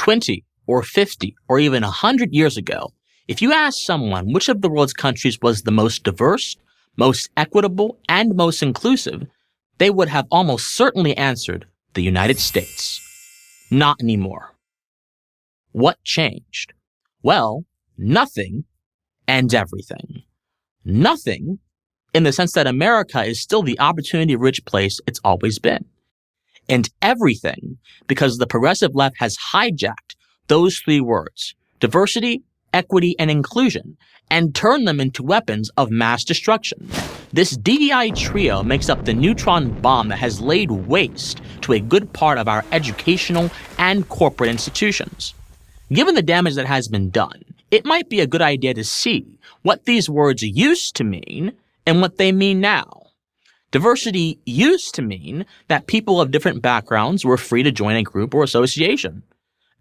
20 or 50 or even 100 years ago, if you asked someone which of the world's countries was the most diverse, most equitable, and most inclusive, they would have almost certainly answered the United States. Not anymore. What changed? Well, nothing and everything. Nothing in the sense that America is still the opportunity-rich place it's always been. And everything because the progressive left has hijacked those three words, diversity, equity, and inclusion, and turned them into weapons of mass destruction. This DEI trio makes up the neutron bomb that has laid waste to a good part of our educational and corporate institutions. Given the damage that has been done, it might be a good idea to see what these words used to mean and what they mean now. Diversity used to mean that people of different backgrounds were free to join a group or association.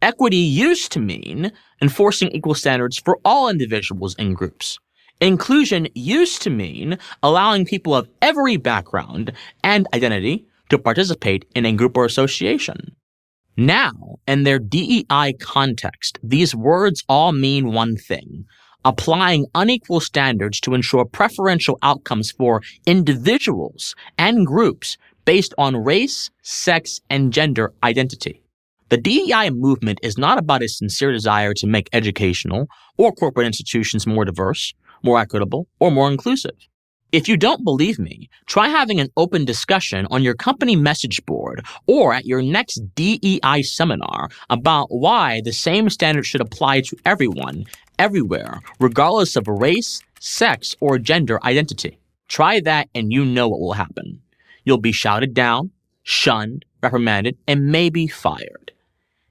Equity used to mean enforcing equal standards for all individuals and groups. Inclusion used to mean allowing people of every background and identity to participate in a group or association. Now, in their DEI context, these words all mean one thing: applying unequal standards to ensure preferential outcomes for individuals and groups based on race, sex, and gender identity. The DEI movement is not about a sincere desire to make educational or corporate institutions more diverse, more equitable, or more inclusive. If you don't believe me, try having an open discussion on your company message board or at your next DEI seminar about why the same standards should apply to everyone, everywhere, regardless of race, sex, or gender identity. Try that and you know what will happen. You'll be shouted down, shunned, reprimanded, and maybe fired.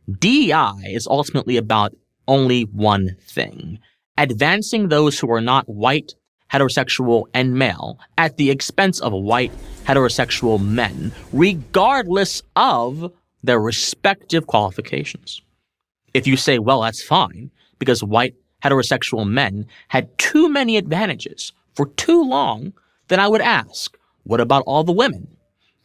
DEI is ultimately about only one thing: advancing those who are not white, heterosexual, and male at the expense of white, heterosexual men, regardless of their respective qualifications. If you say, well, that's fine, because white, heterosexual men had too many advantages for too long, then I would ask, what about all the women,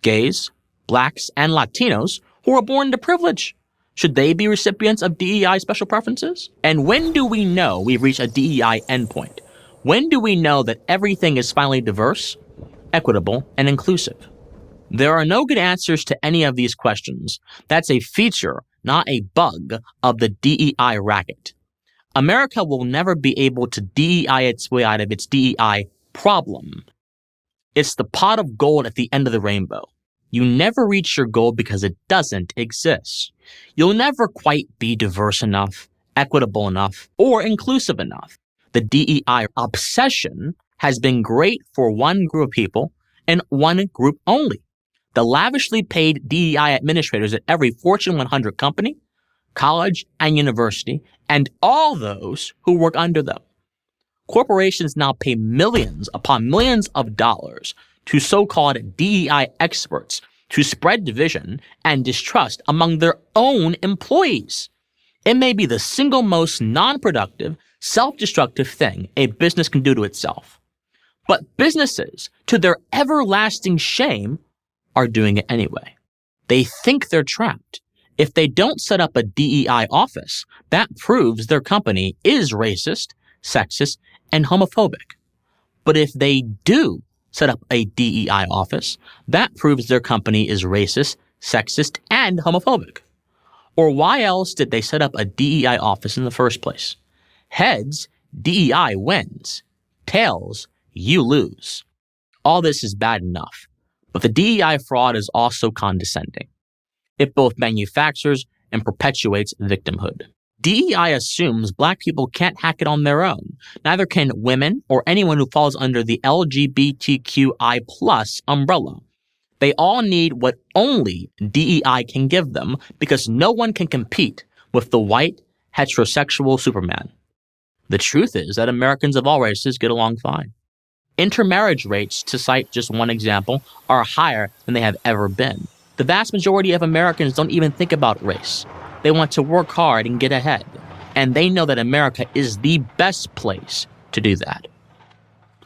gays, blacks, and Latinos who were born to privilege? Should they be recipients of DEI special preferences? And when do we know we've reached a DEI endpoint? When do we know that everything is finally diverse, equitable, and inclusive? There are no good answers to any of these questions. That's a feature, not a bug, of the DEI racket. America will never be able to DEI its way out of its DEI problem. It's the pot of gold at the end of the rainbow. You never reach your goal because it doesn't exist. You'll never quite be diverse enough, equitable enough, or inclusive enough. The DEI obsession has been great for one group of people and one group only: the lavishly paid DEI administrators at every Fortune 100 company, college, and university, and all those who work under them. Corporations now pay millions upon millions of dollars to so-called DEI experts to spread division and distrust among their own employees. It may be the single most non-productive, self-destructive thing a business can do to itself. But businesses, to their everlasting shame, are doing it anyway. They think they're trapped. If they don't set up a DEI office, that proves their company is racist, sexist, and homophobic. But if they do set up a DEI office, that proves their company is racist, sexist, and homophobic. Or why else did they set up a DEI office in the first place? Heads, DEI wins. Tails, you lose. All this is bad enough, but the DEI fraud is also condescending. It both manufactures and perpetuates victimhood. DEI assumes Black people can't hack it on their own. Neither can women or anyone who falls under the LGBTQI+ umbrella. They all need what only DEI can give them because no one can compete with the white, heterosexual Superman. The truth is that Americans of all races get along fine. Intermarriage rates, to cite just one example, are higher than they have ever been. The vast majority of Americans don't even think about race. They want to work hard and get ahead, and they know that America is the best place to do that.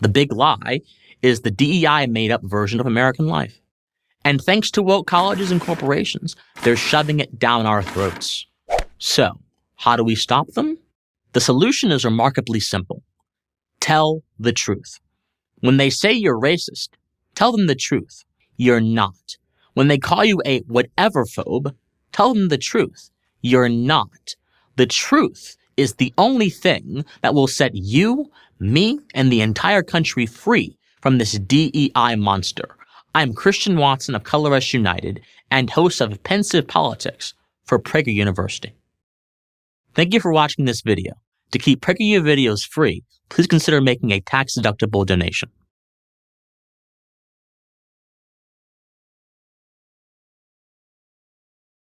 The big lie is the DEI made-up version of American life. And thanks to woke colleges and corporations, they're shoving it down our throats. So, how do we stop them? The solution is remarkably simple. Tell the truth. When they say you're racist, tell them the truth. You're not. When they call you a whatever-phobe, tell them the truth. You're not. The truth is the only thing that will set you, me, and the entire country free from this DEI monster. I'm Christian Watson of Color United and host of Pensive Politics for Prager University. Thank you for watching this video. To keep PragerU videos free, please consider making a tax-deductible donation.